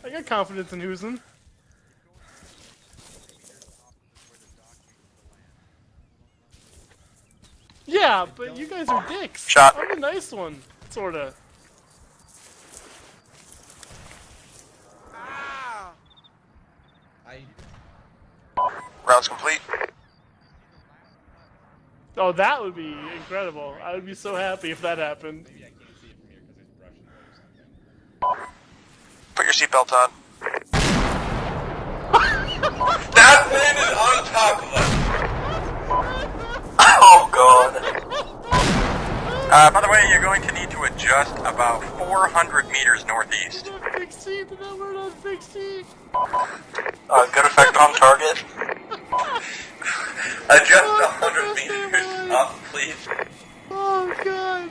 I got confidence in Hoozin'd. Yeah, but you guys are dicks. Shot. I'm the nice one, sorta. Routes complete. Oh, that would be incredible. I would be so happy if that happened. Put your seatbelt on. That landed on top of us! Oh god. By the way, you're going to need to adjust about 400 meters northeast. We're not fixing. We're not fixing. Good effect on target. Adjust 100 meters up, please. Oh god.